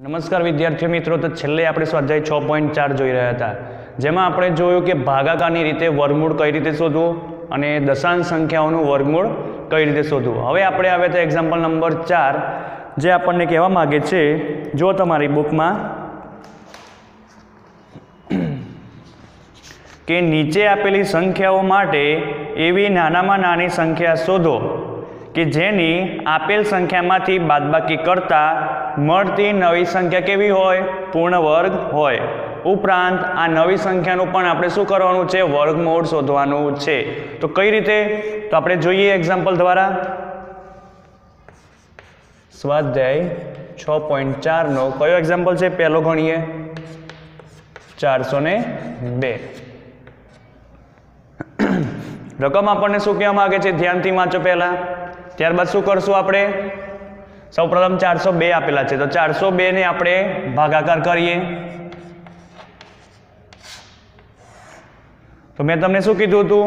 નમસ્કાર વિદ્યાર્થી મિત્રો, તો છેલ્લે આપણે સ્વાધ્યાય 6.4 જોઈ રહ્યા હતા, જેમાં આપણે જોયું કે ભાગાકારની રીતે વર્ગમૂળ કઈ રીતે શોધવું અને દશાંશ સંખ્યાઓનું વર્ગમૂળ કઈ રીતે શોધવું. હવે આપણે આવે તો એક્ઝામ્પલ નંબર 4, જે આપણને કહેવા માગે છે, જો તમારી બુકમાં કે નીચે આપેલી સંખ્યાઓ માટે એવી નાનામાં નાની સંખ્યા શોધો કે જેની આપેલ સંખ્યામાંથી બાદબાકી કરતા મળતી નવી સંખ્યા કેવી હોય? પૂર્ણ વર્ગ હોય. ઉપરાંત આ નવી સંખ્યાનું પણ આપણે શું કરવાનું છે? વર્ગમૂળ શોધવાનું છે. તો કઈ રીતે? તો આપણે જોઈએ એક્ઝામ્પલ દ્વારા. સ્વાધ્યાય 6.4 નો કયો એક્ઝામ્પલ છે? પહેલો ગણીએ, 402. રકમ આપણને શું કહેવા માંગે છે? ધ્યાનથી વાંચો પહેલા. ત્યારબાદ શું કરશું આપણે? સૌપ્રથમ 402 આપેલા છે, તો 402 ને આપણે ભાગાકાર કરીએ. તો મેં તમને શું કીધું હતું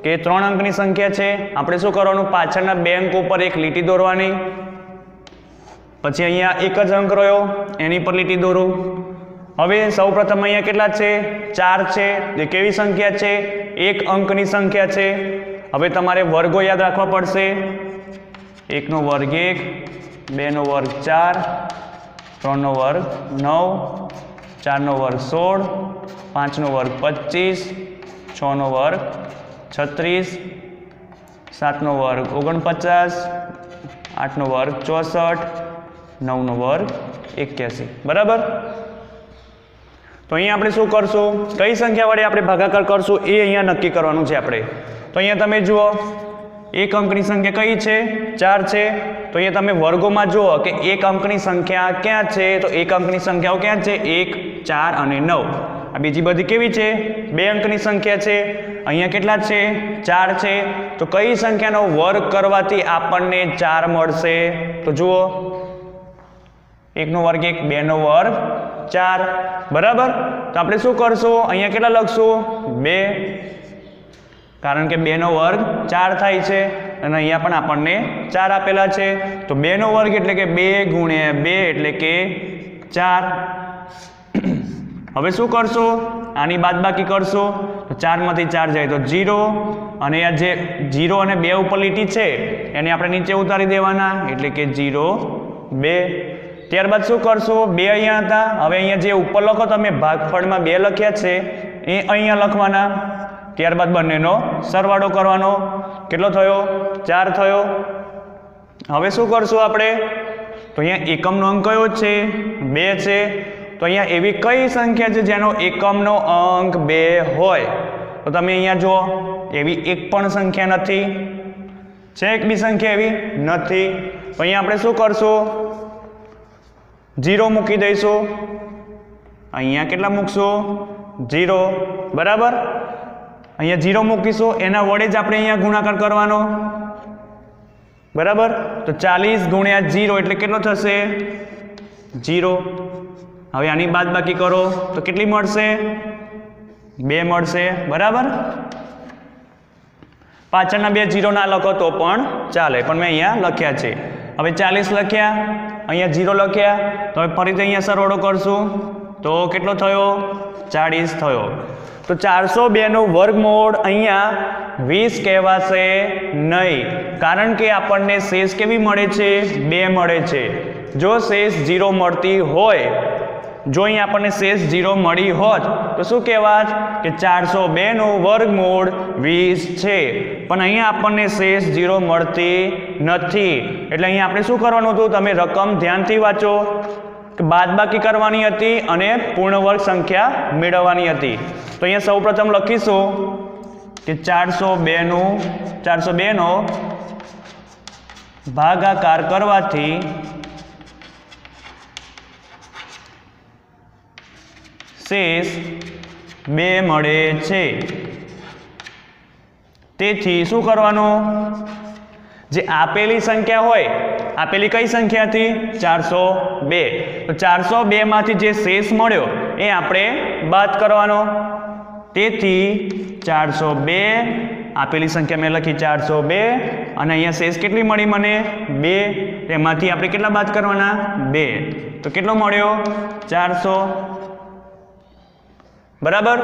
કે 3 અંકની સંખ્યા છે, આપણે શું કરવાનું? પાછળના 2 અંક ઉપર એક લીટી દોરવાની. પછી અહીંયા એક જ અંક રહ્યો, એની પર લીટી દોરું. હવે સૌપ્રથમ અહીંયા કેટલા છે? 4 છે. એ કેવી સંખ્યા છે? એક અંકની સંખ્યા છે. હવે તમારે વર્ગો યાદ રાખવા પડશે. 1 નો વર્ગ 1, 2 નો વર્ગ 4, 3 નો વર્ગ 9, 4 નો વર્ગ 16, 5 નો વર્ગ 25, 6 નો વર્ગ 36, 7 નો વર્ગ 49, 8 નો વર્ગ 64, 9 નો વર્ગ 81. બરાબર? તો અહીંયા આપણે શું કરશું? કઈ સંખ્યા વડે આપણે ભાગાકાર કરશું એ અહીંયા નક્કી કરવાનું છે આપણે. તો અહીંયા તમે જુઓ, એક અંકની સંખ્યા કઈ છે? 4 છે. તો અહીંયા તમે વર્ગોમાં જુઓ કે એક અંકની સંખ્યા ક્યાં છે? તો એક અંકની સંખ્યાઓ ક્યાં છે? 1, 4 અને 9. આ બીજી બધી કેવી છે? 2 અંકની સંખ્યા છે. અહીંયા કેટલા છે? 4 છે. તો કઈ સંખ્યાનો વર્ગ કરવાથી આપણને 4 મળશે? તો જુઓ, 1 નો વર્ગ 1, 2 નો વર્ગ 4. બરાબર? તો આપણે શું કરશું? અહીંયા કેટલા લખશું? 2, કારણ કે 2 નો વર્ગ 4 થાય છે અને અહીંયા પણ આપણને 4 આપેલા છે. તો 2 નો વર્ગ એટલે કે 2 ગુણ્યા 2 એટલે કે 4. હવે શું કરશું? આની બાદબાકી કરશું. તો 4 માંથી 4 જાય તો 0, અને આ જે 0 અને 2 ઉપર લીટી છે એને આપણે નીચે ઉતારી દેવાના, એટલે કે 0, 2. ત્યારબાદ શું કરશું? 2 અહીંયા હતા. હવે અહીંયા જે ઉપર લખો તમે, ભાગફળમાં 2 લખ્યા છે એ અહીંયા લખવાના. ત્યારબાદ બંનેનો સરવાળો કરવાનો. કેટલો થયો? 4 થયો. હવે શું કરશું આપણે? તો અહીંયા એકમનો અંક કયો છે? 2 છે. તો અહીંયા એવી કઈ સંખ્યા છે જેનો એકમનો અંક 2 હોય? તો તમે અહીંયા જુઓ, એવી એક પણ સંખ્યા નથી. છે એક બી સંખ્યા એવી? નથી. તો અહીંયા આપણે શું કરશું? 0 મૂકી દઈશું. અહીંયા કેટલા મૂકશું? 0. બરાબર? અહીંયા 0 મૂકીશું, એના વડે જ આપણે અહીંયા ગુણાકાર કરવાનો. બરાબર? તો 40 ગુણ્યા 0 એટલે કેટલો થશે? 0. હવે આની બાદબાકી કરો તો કેટલી મળશે? 2 મળશે. બરાબર? પાછળના 2 0 ના લખો તો પણ ચાલે, પણ મેં અહીંયા લખ્યા છે. હવે 40 લખ્યા, અહીંયા 0 લખ્યા, તો હવે ફરીથી અહીંયા સરવાળો કરશું તો કેટલો થયો? 40 થયો. તો 402 નું વર્ગમૂળ અહીંયા 20 કહેવાશે નહીં, કારણ કે આપણને શેષ કેવી મળે છે? 2 મળે છે. જો શેષ 0 મળતી હોય, જો અહીંયા આપણને શેષ 0 મળી હોત તો શું કહેવાત? કે 402 નું વર્ગમૂળ 20 છે. પણ અહીંયા આપણને શેષ 0 મળતી નથી, એટલે અહીંયા આપણે શું કરવાનું હતું? તમે રકમ ધ્યાનથી વાંચો કે બાદબાકી કરવાની હતી અને પૂર્ણ વર્ગ સંખ્યા મેળવવાની હતી. તો અહીંયા સૌપ્રથમ લખીશું કે 402 નો ભાગાકાર કરવાથી શેષ 2 મળે છે. તેથી શું કરવાનું? જે આપેલી સંખ્યા હોય, આપેલી કઈ સંખ્યા હતી? 402. તો 402 માંથી જે શેષ મળ્યો એ આપણે બાદ કરવાનો. તેથી 402 આપેલી સંખ્યા મેં લખી 402 અને અહીંયા શેષ કેટલી મળી મને 2, એમાંથી આપણે કેટલા બાદ કરવાના 2. તો કેટલો મળ્યો 400 બરાબર।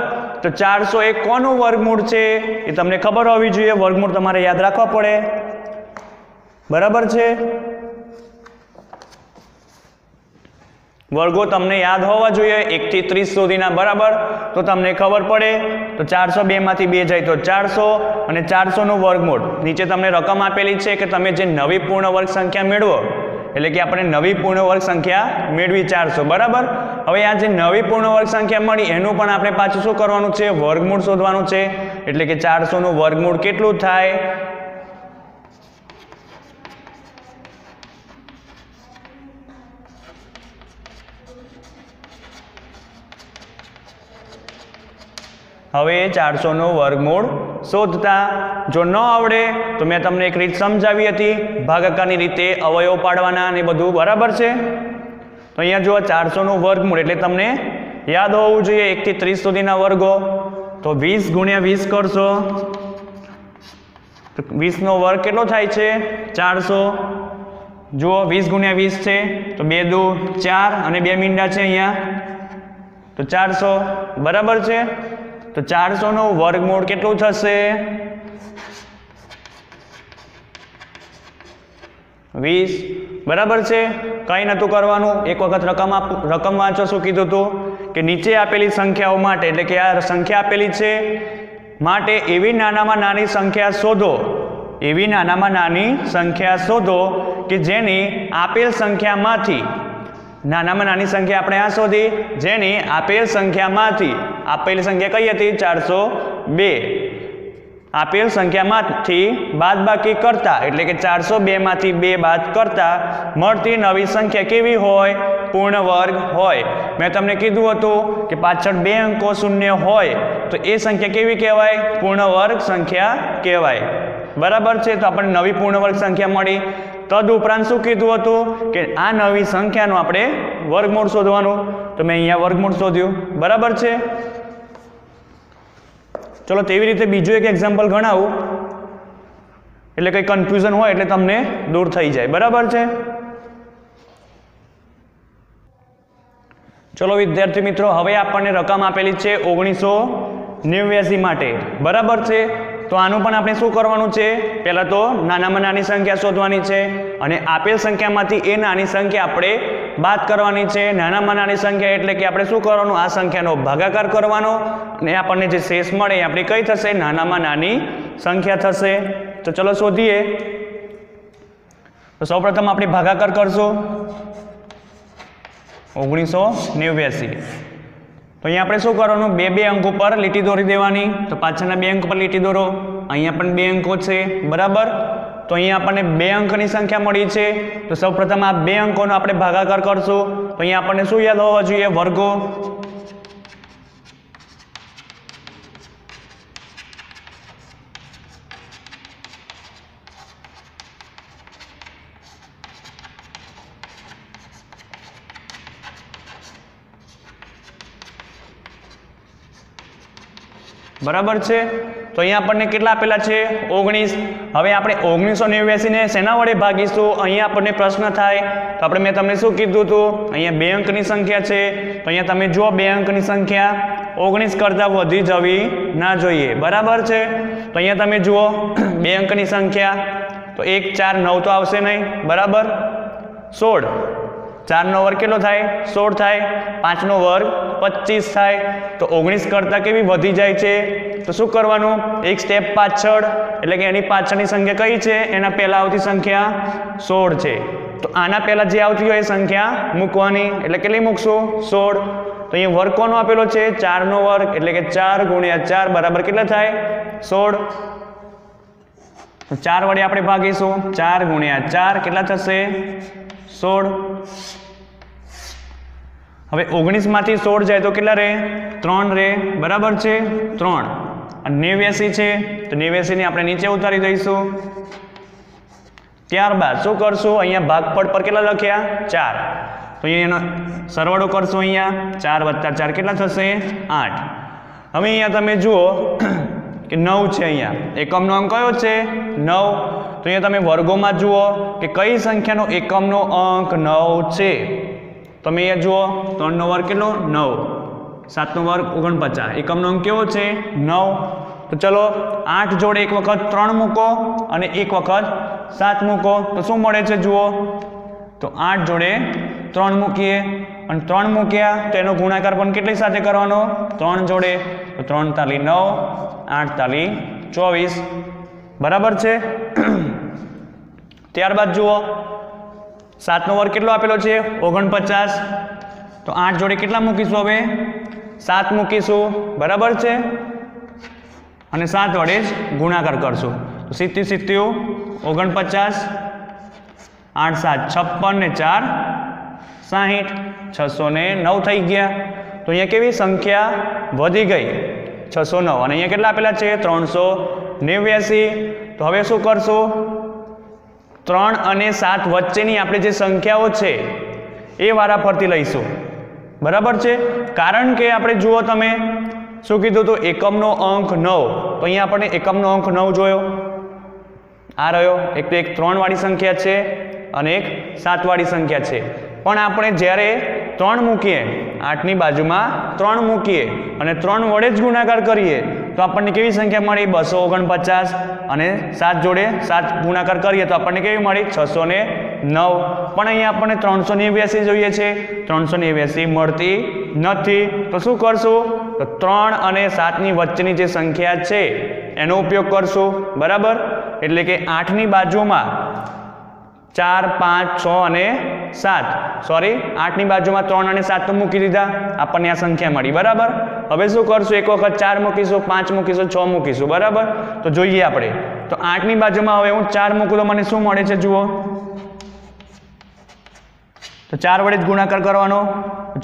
તો 400 એ કોનું વર્ગમૂળ છે એ તમને ખબર હોવી જોઈએ, વર્ગમૂળ તમારે યાદ રાખવા પડે બરાબર છે। વર્ગો તમને યાદ હોવા જોઈએ 1 થી 30 સુધીના બરાબર, તો તમને ખબર પડે। તો 402 માંથી 2 જાય તો 400 અને 400 નું વર્ગમૂળ નીચે તમને રકમ આપેલી છે કે તમે જે નવી પૂર્ણ વર્ગ સંખ્યા મેળવો, એટલે કે આપણે નવી પૂર્ણ વર્ગ સંખ્યા મેળવી 400 બરાબર। હવે આ જે નવી પૂર્ણ વર્ગ સંખ્યા મળી એનું પણ આપણે પાછું શું કરવાનું છે, વર્ગમૂળ શોધવાનું છે, એટલે કે 400 નું વર્ગમૂળ કેટલું થાય, હવે 400 નું વર્ગમૂળ શોધતા જો ન આવડે તો મેં તમને એક રીત સમજાવી હતી, ભાગાકારની રીતે અવયવ પાડવાના અને બધું બરાબર છે। તો અહીંયા જો 400 નું વર્ગમૂળ એટલે તમને યાદ હોવું જોઈએ 1 થી 30 સુધીના વર્ગો, તો 20 ગુણ્યા 20 કરશો તો 20 નો વર્ગ કેટલો થાય છે 400। જુઓ 20 ગુણ્યા 20 છે તો 2 દુ 4 અને 2 મીંડા છે અહીંયા તો 400 બરાબર છે। તો 400 નું વર્ગમૂળ કેટલું થશે 20 બરાબર છે। કંઈ નતું કરવાનું, એક વખત રકમ વાંચો, શું કીધું હતું કે નીચે આપેલી સંખ્યાઓ માટે, એટલે કે આ સંખ્યા આપેલી છે માટે એવી નાનામાં નાની સંખ્યા શોધો, એવી નાનામાં નાની સંખ્યા શોધો કે જેની આપેલ સંખ્યામાંથી, નાનામાં નાની સંખ્યા આપણે આ શોધી જેની આપેલ સંખ્યામાંથી, આપેલ સંખ્યા કઈ હતી 402, આપેલ સંખ્યામાંથી બાદબાકી કરતા, એટલે કે 402 માંથી 2 બાદ કરતા મળતી નવી સંખ્યા કેવી હોય, પૂર્ણ વર્ગ હોય। મેં તમને કીધું હતું કે પાછળ 2 અંકો શૂન્ય હોય તો એ સંખ્યા કેવી કહેવાય, પૂર્ણ વર્ગ સંખ્યા કહેવાય બરાબર છે। તો આપણને નવી પૂર્ણ વર્ગ સંખ્યા મળી। તદ ઉપરાંત શું કીધું હતું કે આ નવી સંખ્યાનું આપણે વર્ગમૂળ શોધવાનું, તો મેં અહીંયા વર્ગમૂળ શોધ્યું બરાબર છે। ચલો તેવી રીતે બીજું એક એક્ઝામ્પલ ગણાવું, એટલે કંઈ કન્ફ્યુઝન હોય એટલે તમને દૂર થઈ જાય બરાબર છે। ચલો વિદ્યાર્થી મિત્રો, હવે આપણને રકમ આપેલી છે 1989 માટે બરાબર છે। તો આનું પણ આપણે શું કરવાનું છે, પહેલા તો નાનામાં નાની સંખ્યા શોધવાની છે અને આપેલ સંખ્યામાંથી એ નાની સંખ્યા આપણે બાદ કરવાની છે। નાનામાં નાની સંખ્યા એટલે કે આપણે શું કરવાનું, આ સંખ્યાનો ભાગાકાર કરવાનો અને આપણને જે શેષ મળે એ આપણી કઈ થશે, નાનામાં નાની સંખ્યા થશે। તો ચલો શોધીએ। તો સૌપ્રથમ આપણે ભાગાકાર કરશું 1989। તો અહીંયા આપણે શું કરવાનું, બે અંક ઉપર લીટી દોરી દેવાની। તો પાછળના 2 અંક પર લીટી દોરો, અહીંયા પણ 2 અંકો છે બરાબર। તો અહીંયા આપણને 2 અંકની સંખ્યા મળી છે, તો સૌપ્રથમ આ 2 અંકોનો આપણે ભાગાકાર કરશું। તો અહીંયા આપણને શું યાદ હોવા જોઈએ, વર્ગો। બરાબર છે। તો અહીંયા આપણને કેટલા આપેલા છે 19। હવે આપણે 1989 ને શેના વડે ભાગીશું, અહીંયા આપણને પ્રશ્ન થાય તો આપણે મેં તમને શું કીધું હતું, અહીંયા 2 અંકની સંખ્યા છે તો અહીંયા તમે જુઓ 2 અંકની સંખ્યા 19 કરતાં વધી જવી ના જોઈએ બરાબર છે। તો અહીંયા તમે જુઓ 2 અંકની સંખ્યા તો 1 4 9 તો આવશે નહીં બરાબર, 16 4 નો વર્ગ કેટલો થાય 16 થાય, 5 નો વર્ગ 25 થાય, તો 19 કરતાં કેવી વધી જાય છે। તો શું કરવાનું, એક સ્ટેપ પાછળ, એટલે કે એની પાછળની સંખ્યા કઈ છે, એના પહેલા આવતી સંખ્યા 16 છે, તો આના પહેલા જે આવતી હોય એ સંખ્યા મૂકવાની, એટલે કેટલી મૂકશું 16। તો અહીંયા વર્ગ કોનો આપેલો છે 4 નો વર્ગ, એટલે કે 4 ગુણ્યા 4 બરાબર કેટલા થાય 16। તો 4 વડે આપણે ભાગીશું, 4 ગુણ્યા 4 કેટલા થશે 16। હવે 19 માંથી 16 જાય તો કેટલા રહે 3 રહે બરાબર છે 3। અને 89 છે તો 89 ને આપણે નીચે ઉતારી દઈશું। ત્યારબાદ શું કરશું, અહીંયા ભાગફળ પર કેટલા લખ્યા 4, તો અહીંયા એનો સરવાળો કરશું, અહીંયા 4 + 4 કેટલા થશે 8। હવે અહીંયા તમે જુઓ કે 9 છે, અહીંયા એકમનો અંક કયો છે 9। તો અહીંયા તમે વર્ગોમાં જુઓ કે કઈ સંખ્યાનો એકમનો અંક 9 છે, તમે અહીંયા જુઓ 3 નો વર્ગ કેટલો 9, 7 નો વર્ગ 49, એકમનો અંક કેવો છે 9. તો ચલો 8 જોડે એક વખત 3 મૂકો અને એક વખત 7 મૂકો તો શું મળે છે જુઓ. તો 8 જોડે 3 મૂકીએ અને 3 મૂક્યા તો એનો ગુણાકાર પણ કેટલી સાથે કરવાનો 3 જોડે. તો 3 તાલી 9, 8 તાલી 24, બરાબર છે. ત્યારબાદ જુઓ 7 નો વર્ગ કેટલો આપેલો છે 49. તો 8 જોડે કેટલા મૂકીશું હવે 7 મૂકીશું, બરાબર છે. અને 7 વડે જ ગુણાકાર કરશું. તો 7 7 49, 8 7 56 ને 4 60, 609 થઈ ગયા. તો અહીંયા કેવી સંખ્યા વધી ગઈ 609 અને અહીંયા કેટલા આપેલા છે 389. તો હવે શું કરશું 3 અને 7 વચ્ચેની આપણે જે સંખ્યાઓ છે એ વારાફરતી લઈશું, બરાબર છે. કારણ કે આપણે જુઓ તમે શું કીધું હતું એકમનો અંક 9. તો અહીંયા આપણે એકમનો અંક 9 જોયો, આ રહ્યો. એક તો એક 3 વાળી સંખ્યા છે અને એક 7 વાળી સંખ્યા છે. પણ આપણે જ્યારે 3 મૂકીએ 8 ની બાજુમાં 3 મૂકીએ અને 3 વડે જ ગુણાકાર કરીએ તો આપણને કેવી સંખ્યા મળી 249 અને 7 જોડે 7 ગુણાકાર કરીએ તો આપણને કેવી મળી 609. પણ અહીંયા આપણને 389 જોઈએ છે, 389 મળતી નથી. તો શું કરશું તો 3 અને 7 ની વચ્ચેની જે સંખ્યા છે એનો ઉપયોગ કરશું, બરાબર. એટલે કે 8 ની બાજુમાં 4 5 6 અને 7, સોરી 8 ની બાજુમાં 3 અને 7 તો મૂકી દીધા, આપણને આ સંખ્યા મળી, બરાબર. હવે શું કરશું એક વખત 4 મૂકીશું, 5 મૂકીશું, 6 મૂકીશું, બરાબર. તો જોઈએ આપણે. તો 8 ની બાજુમાં હવે હું 4 મૂકું તો મને શું મળે છે જુઓ. તો 4 વડે જ ગુણાકાર કરવાનો.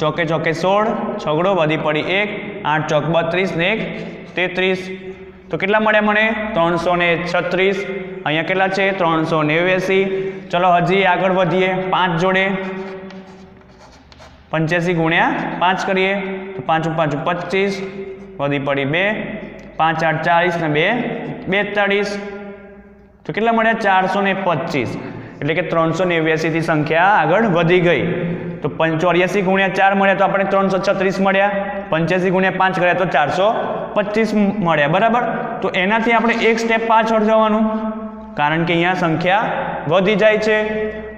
ચોકે ચોકે 16, છગડો વધી પડી 1, 8 ચોક 32 ને 1 33. તો કેટલા મળ્યા મને 336. અહીંયા કેટલા છે 389. ચલો હજી આગળ વધીએ 5 જોડે 85 ગુણ્યા 5 કરીએ તો 5 5 25 વધી પડી 2, 5 8 40 ને 2 42. તો કેટલા મળ્યા 425. એટલે કે 389 થી સંખ્યા આગળ વધી ગઈ. તો 84 ગુણ્યા 4 મળ્યા તો આપણે 336 મળ્યા, 85 ગુણ્યા 5 કર્યા તો 425 મળ્યા, બરાબર. તો એનાથી આપણે એક સ્ટેપ પાછળ જવાનું, કારણ કે અહીંયા સંખ્યા વધી જાય છે.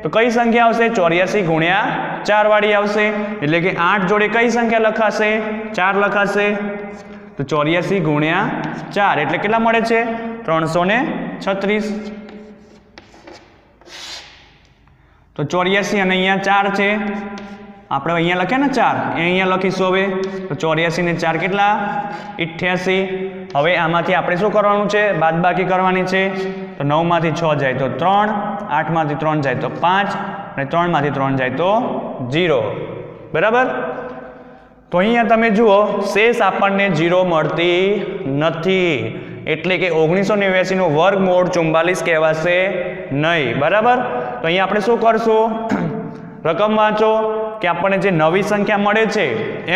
તો કઈ સંખ્યા આવશે 84 ગુણ્યા 4 વાળી આવશે. એટલે કે 8 જોડે કઈ સંખ્યા લખાશે 4 લખાશે. તો 84 ગુણ્યા 4 એટલે કેટલા મળે છે 336. તો 84 અને અહીંયા 4 છે, આપણે અહીંયા લખ્યા ને 4 એ અહીંયા લખીશું. હવે તો 84 ને 4 કેટલા 88. હવે આમાંથી આપણે શું કરવાનું છે બાદબાકી કરવાની છે. તો 9 માંથી 6 જાય તો 3, 8 માંથી 3 જાય તો 5 અને 3 માંથી 3 જાય તો 0, બરાબર. તો અહીંયા તમે જુઓ શેષ આપણને 0 મળતી નથી. એટલે કે 1989 નું વર્ગમૂળ 44 કહેવાશે નહીં, બરાબર. તો અહીંયા આપણે શું કરશું રકમ વાંચો કે આપણને જે નવી સંખ્યા મળે છે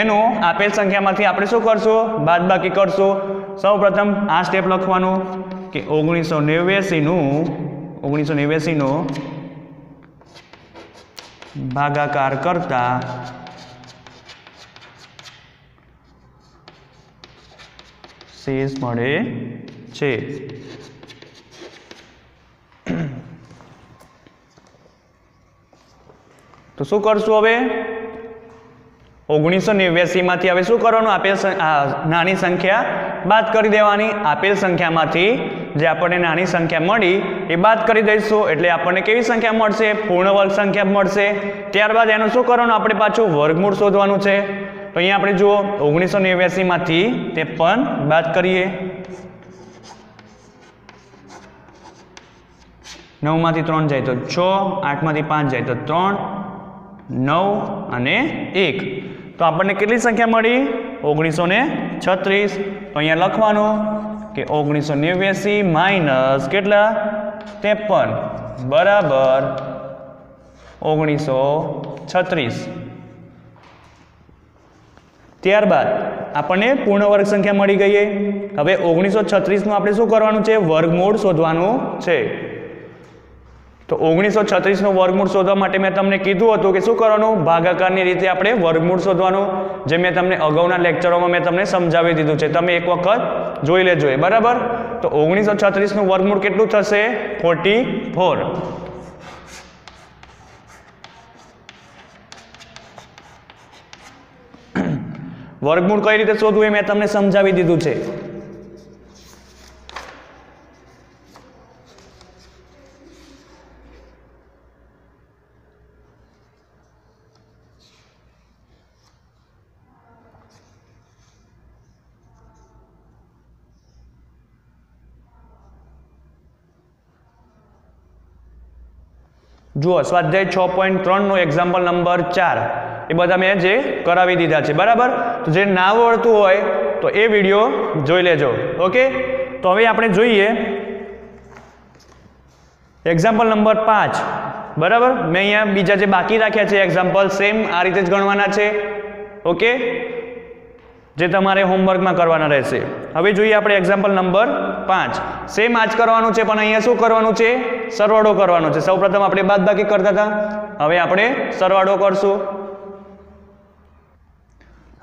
એનું આપેલ સંખ્યામાંથી આપણે શું કરશું બાદબાકી કરશું. સૌપ્રથમ આ સ્ટેપ લખવાનું કે 1989 નું ભાગાકાર કરતા શેષ મળે છે. તો શું કરશું હવે 1989 માંથી હવે શું કરવાનું આપેલ નાની સંખ્યા બાદ કરી દેવાની. આપેલ સંખ્યામાંથી જે આપણને નાની સંખ્યા મળી એ બાદ કરી દઈશું એટલે આપણને કેવી સંખ્યા મળશે પૂર્ણ વર્ગ સંખ્યા મળશે. ત્યારબાદ એનું શું કરવાનું આપણે પાછું વર્ગમૂળ શોધવાનું છે. તો અહીંયા આપણે જુઓ 1989 માંથી 53 બાદ કરીએ, 9 માંથી 3 જાય તો 6, 8 માંથી 5 જાય તો 3, 9 અને 1. તો આપણને કેટલી સંખ્યા મળી 1936. તો અહીંયા લખવાનું કે 1989 માઇનસ કેટલા 53 બરાબર 1936. ત્યારબાદ આપણને પૂર્ણ વર્ગ સંખ્યા મળી ગઈ. હવે 1936 નું આપણે શું કરવાનું છે વર્ગમૂળ શોધવાનું છે. તો 1936 નું વર્ગમૂળ શોધવા માટે મેં તમને કીધું હતું કે શું કરવાનું, ભાગાકારની રીતે આપણે વર્ગમૂળ શોધવાનું, જે મેં તમને અગાઉના લેક્ચરોમાં મેં તમને સમજાવી દીધું છે, તમે એક વખત જોઈ લેજો એ, બરાબર. તો 1936 નું વર્ગમૂળ કેટલું થશે? 44. વર્ગમૂળ કઈ રીતે શોધવું એ મેં તમને સમજાવી દીધું છે. જુઓ, સ્વાધ્યાય 6.3 નો એક્ઝામ્પલ નંબર 4 એ બધા મેં જે કરાવી દીધા છે, બરાબર. તો જે ના આવડતું હોય તો એ વિડીયો જોઈ લેજો. ઓકે, તો હવે આપણે જોઈએ એક્ઝામ્પલ નંબર 5, બરાબર. મેં અહીંયા બીજા જે બાકી રાખ્યા છે એક્ઝામ્પલ સેમ આ રીતે જ ગણવાના છે. ઓકે, જે તમારે હોમવર્કમાં કરવાના રહેશે. હવે જોઈએ આપણે એક્ઝામ્પલ નંબર 5. સેમ આ જ કરવાનું છે, પણ અહીંયા શું કરવાનું છે? સરવાળો કરવાનો છે. સૌપ્રથમ આપણે બાદબાકી કરતા હતા, હવે આપણે સરવાળો કરશું.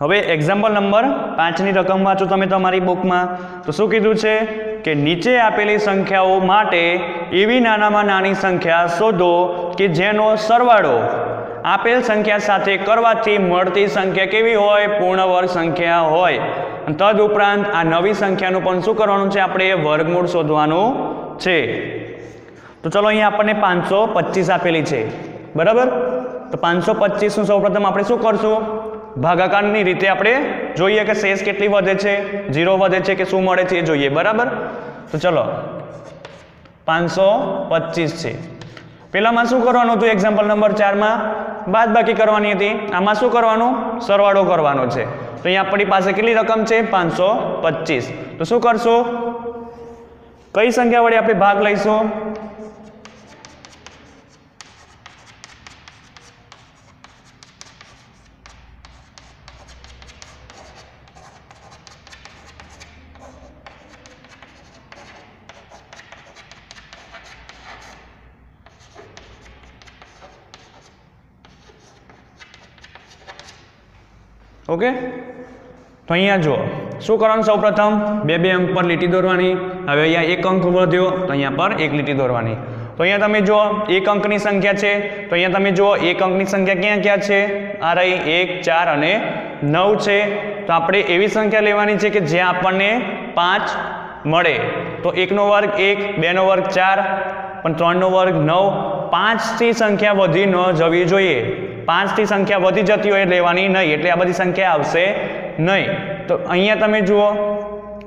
હવે એક્ઝામ્પલ નંબર 5 ની રકમ વાંચો તમે તમારી બુકમાં. તો શું કીધું છે કે નીચે આપેલી સંખ્યાઓ માટે એવી નાનામાં નાની સંખ્યા શોધો કે જેનો સરવાળો આપેલ સંખ્યા સાથે કરવાથી મળતી સંખ્યા કેવી હોય? પૂર્ણ વર્ગ સંખ્યા હોય. તદ ઉપરાંત આ નવી સંખ્યાનું પણ શું કરવાનું છે? આપણે વર્ગમૂળ શોધવાનું છે. તો ચલો, અહીંયા આપણને 525 આપેલી છે, બરાબર. તો 525 નું સૌપ્રથમ આપણે શું કરશું? ભાગાકારની રીતે આપણે જોઈએ કે શેષ કેટલી વધે છે, 0 વધે છે કે શું મળે છે એ જોઈએ, બરાબર. તો ચલો, 525 છે. પેલામાં શું કરવાનું હતું? એક્ઝામ્પલ નંબર 4 માં બાદબાકી કરવાની હતી. આમાં શું કરવાનું? સરવાળો કરવાનો છે. તો અહીંયા આપણી પાસે કેટલી રકમ છે? 525. તો શું કરશું? કઈ સંખ્યા વડે આપણે ભાગ લઈશું? ઓકે, તો અહીંયા જુઓ શું કરવાનું? સૌપ્રથમ બે અંક પર લીટી દોરવાની. હવે અહીંયા એક અંક વધ્યો તો અહીંયા પર એક લીટી દોરવાની. તો અહીંયા તમે જુઓ એક અંકની સંખ્યા છે, તો અહીંયા તમે જુઓ એક અંકની સંખ્યા ક્યાં ક્યાં છે? આ રહી 1, 4 અને 9 છે. તો આપણે એવી સંખ્યા લેવાની છે કે જ્યાં આપણને 5 મળે. તો 1 નો વર્ગ 1, 2 નો વર્ગ 4, પણ 3 નો વર્ગ 9. 5 થી સંખ્યા વધી ન જવી જોઈએ. 5 થી સંખ્યા વધી જતી હોય લેવાની નહીં, એટલે આ બધી સંખ્યા આવશે નહીં. તો અહીંયા તમે જુઓ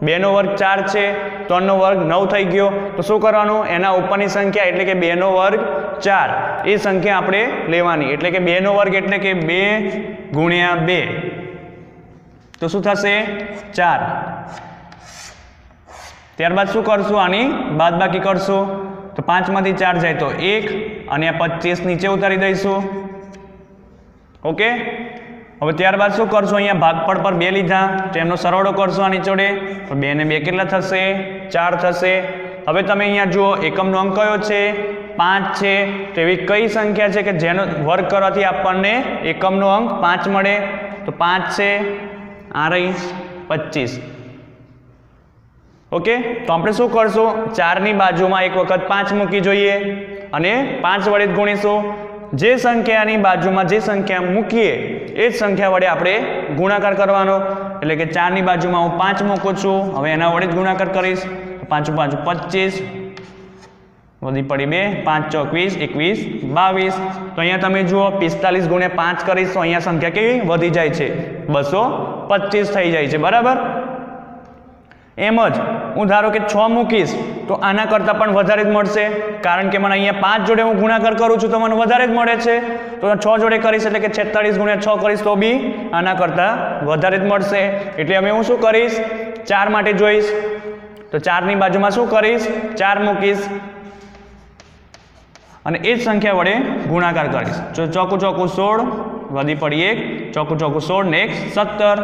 2 નો વર્ગ 4 છે, 3 નો વર્ગ 9 થઈ ગયો. તો શું કરવાનું? એના ઉપરની સંખ્યા એટલે કે 2 નો વર્ગ 4 એ સંખ્યા આપણે લેવાની. એટલે કે 2 નો વર્ગ એટલે કે 2 ગુણ્યા 2, તો શું થશે? 4. ત્યારબાદ શું કરશું? આની બાદબાકી કરશું. તો 5 માંથી 4 જાય તો 1 અને 25 નીચે ઉતારી દઈશું. ઓકે, હવે ત્યારબાદ શું કરશું? અહીંયા ભાગફળ પર 2 લીધા, તો એમનો સરવાળો કરશું આની જોડે. તો 2 ને 2 કેટલા થશે? 4 થશે. હવે તમે અહીંયા જુઓ એકમનો અંક કયો છે? 5 છે. તો એવી કઈ સંખ્યા છે કે જેનો વર્ગ કરવાથી આપણને એકમનો અંક 5 મળે? તો 5 છે. આ રહી 25. ઓકે, તો આપણે શું કરશું? 4 ની બાજુમાં એક વખત 5 મૂકી જોઈએ અને 5 વડે જ ગુણીશું. જે સંખ્યાની બાજુમાં જે સંખ્યા મૂકીએ એ જ સંખ્યા વડે આપણે ગુણાકાર કરવાનો. એટલે કે 4 ની બાજુમાં હું 5 મૂકું છું, હવે એના વડે જ ગુણાકાર કરીશ. 5 5 25, વધી પડી 2, 5 ચોક 20, 21, 22. તો અહીંયા તમે જુઓ 45 ગુણ્યા 5 કરીશ તો અહીંયા સંખ્યા કેવી વધી જાય છે? 225 થઈ જાય છે, બરાબર. એમ જ હું ધારો કે 6 મૂકીશ તો આના કરતાં પણ વધારે જ મળશે, કારણ કે મને અહીંયા 5 જોડે હું ગુણાકાર કરું છું તો મને વધારે જ મળે છે. તો 6 જોડે કરીશ એટલે કે 46 ગુણ્યા 6 કરીશ તો બી આના કરતાં વધારે જ મળશે. એટલે હવે હું શું કરીશ? 4 માટે જોઈશ. તો 4 ની બાજુમાં શું કરીશ? 4 મૂકીશ અને એ જ સંખ્યા વડે ગુણાકાર કરીશ. ચોકું ચોકું 16, વધી પડી 1, ચોકું ચોકું 16 ને 1 17.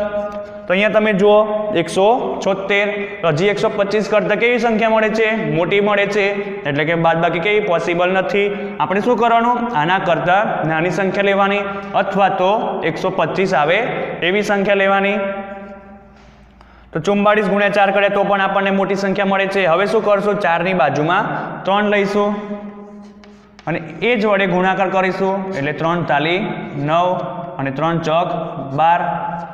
તો તો અહીંયા તમે જુઓ 176, હજી 125 કરતાં કેવી સંખ્યા મળે છે? મોટી મળે છે, એટલે કે બાદબાકી કેવી પોસિબલ નથી. આપણે શું કરવાનું? આના કરતાં નાની સંખ્યા લેવાની અથવા તો 125 આવે એવી સંખ્યા લેવાની. તો 44 ગુણ્યા 4 કરે તો પણ આપણને મોટી સંખ્યા મળે છે. હવે શું કરશું? 4 ની બાજુમાં 3 લઈશું અને એ જ વડે ગુણાકાર કરીશું, એટલે 3 તાલી 9 અને 3 ચોક 12.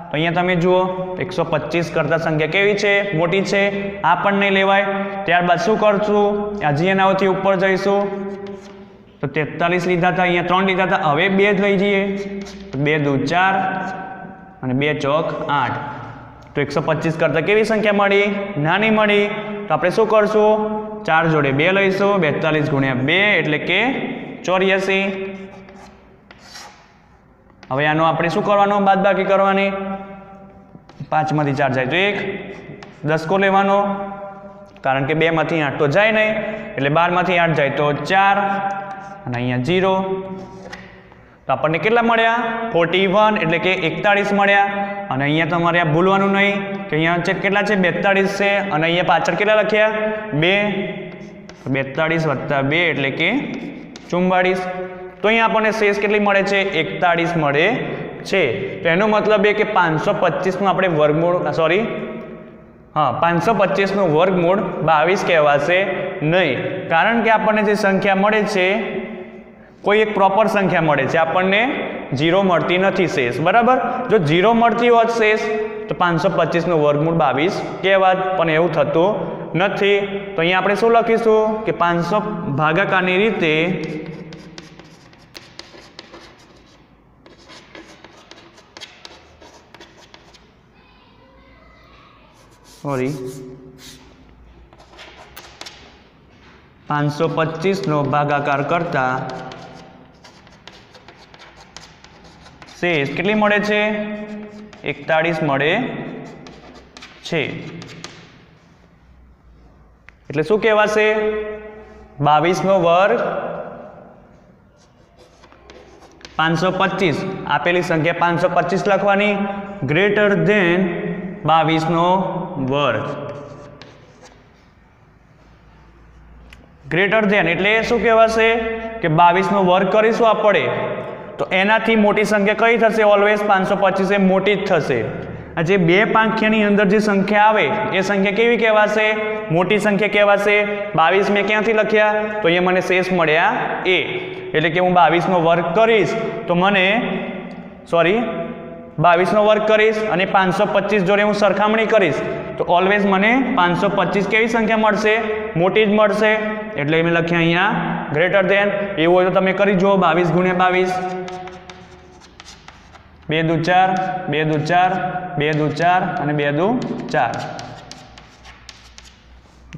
તો અહીંયા તમે જુઓ 125 કરતાં સંખ્યા કેવી છે? મોટી છે. આ પણ નહીં લેવાય. ત્યારબાદ શું કરશું? હજી એનાથી ઉપર જઈશું. તો 43 લીધા હતા, અહીંયા 3 લીધા હતા, હવે 2 જ લઈ જઈએ. 2 દુ 4 અને 2 ચોક 8. તો 125 કરતાં કેવી સંખ્યા મળી? નાની મળી. તો આપણે શું કરશું? 4 જોડે 2 લઈશું. 42 ગુણ્યા 2 એટલે કે 84. હવે આનો આપણે શું કરવાનું? બાદબાકી કરવાની. 5 માંથી 4 જાય તો 1, દસકો લેવાનો, કારણ કે 2 માંથી 8 તો જાય નહીં, એટલે 12 માંથી 8 જાય તો 4 અને અહીંયા 0. તો આપણને કેટલા મળ્યા? 41 એટલે કે 41 મળ્યા. અને અહીંયા તમારે આ ભૂલવાનું નહીં કે અહીંયા કેટલા છે? 42 છે અને અહીંયા પાછળ કેટલા લખ્યા? 2. 42 વત્તા 2 એટલે કે 44. તો અહીંયા આપણને શેષ કેટલી મળે છે? 41 મળે છે. તો એનો મતલબ એ કે 525 નું આપણે વર્ગમૂળ 525 નું વર્ગમૂળ 22 કહેવાશે નહીં, કારણ કે આપણને જે સંખ્યા મળે છે કોઈ એક પ્રોપર સંખ્યા મળે છે, આપણને 0 મળતી નથી શેષ. બરાબર? જો 0 મળતી હોત શેષ તો 525 નું વર્ગમૂળ 22 કહેવાત, પણ એવું થતું નથી. તો અહીંયા આપણે શું લખીશું કે 500 ભાગાકારની રીતે 525 નો ભાગાકાર કરતા શેષ કેટલી મળે છે? 41 મળે છે. એટલે શું કહેવાશે? 22 નો વર્ગ 525, આપેલી સંખ્યા 525 લખવાની, ગ્રેટર ધેન 22 નો વર્ગ. ગ્રેટર ધેન એટલે શું કહેવાશે કે 22 નો વર્ગ કરીશું આપણે તો એનાથી મોટી સંખ્યા કઈ થશે? ઓલવેઝ 525 એ મોટી જ થશે. આ જે બે પાંખિયાની અંદર જે સંખ્યા આવે એ સંખ્યા કેવી કહેવાશે? મોટી સંખ્યા કહેવાશે. 22 મેં ક્યાંથી લખ્યા? તો અહીંયા મને શેષ મળ્યા એ, એટલે કે હું 22 નો વર્ગ કરીશ તો મને 22 નો વર્ગ કરીશ અને 525 જોડે હું સરખામણી કરીશ તો ઓલવેઝ મને 525 કેવી સંખ્યા મળશે? મોટી જ મળશે. એટલે મેં લખ્યા અહીંયા ગ્રેટર ધેન. એવું હોય તો તમે કરી જુઓ. 22 ગુણ્યા 22, 2 દુ 4, 2 દુ 4, 2 દુ 4 અને 2 દુ 4,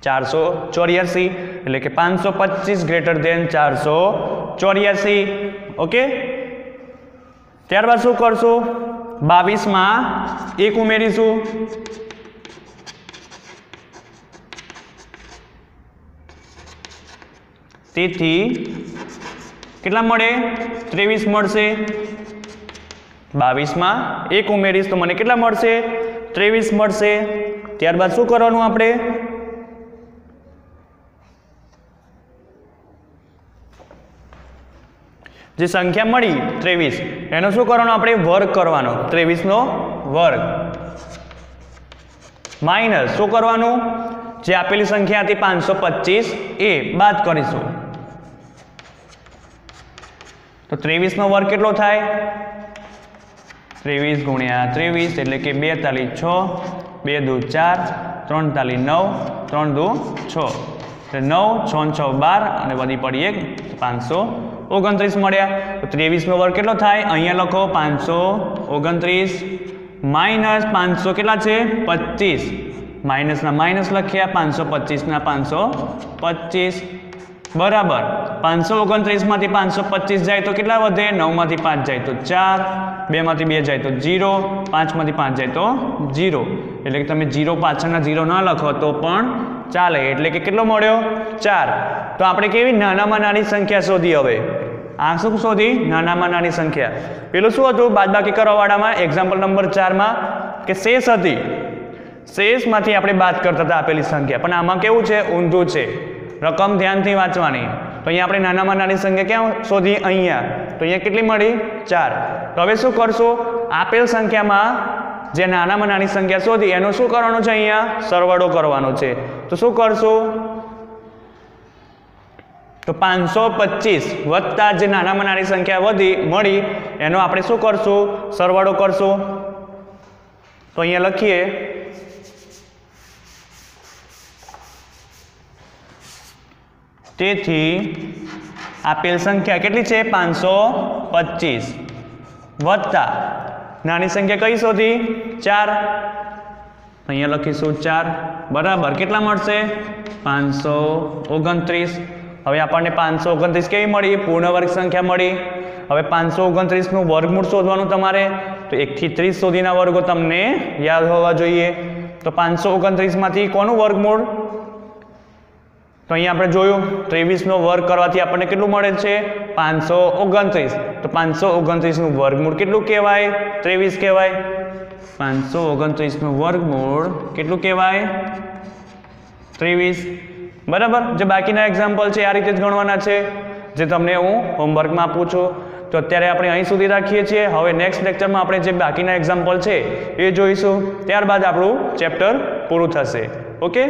484. એટલે કે 525 ગ્રેટર ધેન 484. ઓકે. ત્યારબાદ શું કરશું? 22 માં 1 ઉમેરીશું. તેથી કેટલા મળે? 23 મળશે. 22 માં 1 ઉમેરીશ તો મને કેટલા મળશે? 23 મળશે. ત્યારબાદ શું કરવાનું આપણે? જે સંખ્યા મળી 23 એનો શું કરવાનો? આપણે વર્ગ કરવાનો. 23 નો વર્ગ માઇનસ શું કરવાનું? જે આપેલી સંખ્યા હતી 525 એ બાદ કરીશું. તો 23 નો વર્ગ કેટલો થાય? 23 ગુણ્યા 23 એટલે કે 2 તાલી 6, 2 દુ 4, 3 તાલી 9, 3 દુ 6 એટલે 9, 6 6 12 અને વધી પડી 1, 529 મળ્યા. તો 23 નો વર્ગ કેટલો થાય? અહીંયા લખો 529 માઇનસ 500 કેટલા છે? 25. માઇનસના માઇનસ લખ્યા, 525 ના 525 બરાબર. 529 માંથી 525 જાય તો કેટલા વધે? 9 માંથી 5 જાય તો 4, 2 માંથી 2 જાય તો 0, 5 માંથી 5 જાય તો 0. એટલે કે તમે 0 પાછળના 0 ના લખો તો પણ ચાલે. એટલે કે કેટલો મળ્યો? 4. તો આપણે કેવી નાનામાં નાની સંખ્યા શોધી. હવે આ શું શોધી? નાનામાં નાની સંખ્યા. પેલું શું હતું? બાદબાકી કરવાવાળામાં એક્ઝામ્પલ નંબર 4 માં કે શેષ હતી, શેષમાંથી આપણે બાદ કરતા હતા આપેલી સંખ્યા, પણ આમાં કેવું છે, ઊંધું છે. રકમ ધ્યાનથી વાંચવાની. તો અહીંયા આપણે નાનામાં નાની સંખ્યા ક્યાં શોધી, અહીંયા. તો અહીંયા કેટલી મળી, 4. તો હવે શું કરશું, આપેલ સંખ્યામાં જે નાનામાં નાની સંખ્યા શોધી એનું શું કરવાનું છે, અહીંયા સરવાળો કરવાનો છે. તો શું કરશું, તો 525 વત્તા જે નાનામાં નાની સંખ્યા મળી એનો આપણે શું કરશું, સરવાળો કરશું. તો અહીંયા લખીએ તેથી આપેલ સંખ્યા કેટલી છે, 525 વત્તા નાની સંખ્યા કઈ શોધી, 4. અહીંયા લખીશું 4 બરાબર કેટલા મળશે, 529. હવે આપણને 529 કેવી મળી, પૂર્ણ વર્ગ સંખ્યા મળી. હવે 529 નું વર્ગમૂળ શોધવાનું તમારે. તો 1 થી 30 સુધીના વર્ગો તમને યાદ હોવા જોઈએ. તો 529 માંથી કોનું વર્ગમૂળ, તો અહીંયા આપણે જોયું 23 નો વર્ગ કરવાથી આપણને કેટલું મળે છે, 529. તો 529 નું વર્ગમૂળ કેટલું કહેવાય, 23 કહેવાય. 529 નું વર્ગમૂળ કેટલું કહેવાય, 23. બરાબર. જે બાકીના એક્ઝામ્પલ છે આ રીતે જ ગણવાના છે, જે તમને હું હોમવર્કમાં આપું છું. તો અત્યારે આપણે અહીં સુધી રાખીએ છીએ. હવે નેક્સ્ટ લેક્ચરમાં આપણે જે બાકીના એક્ઝામ્પલ છે એ જોઈશું. ત્યારબાદ આપણું ચેપ્ટર પૂરું થશે. ઓકે.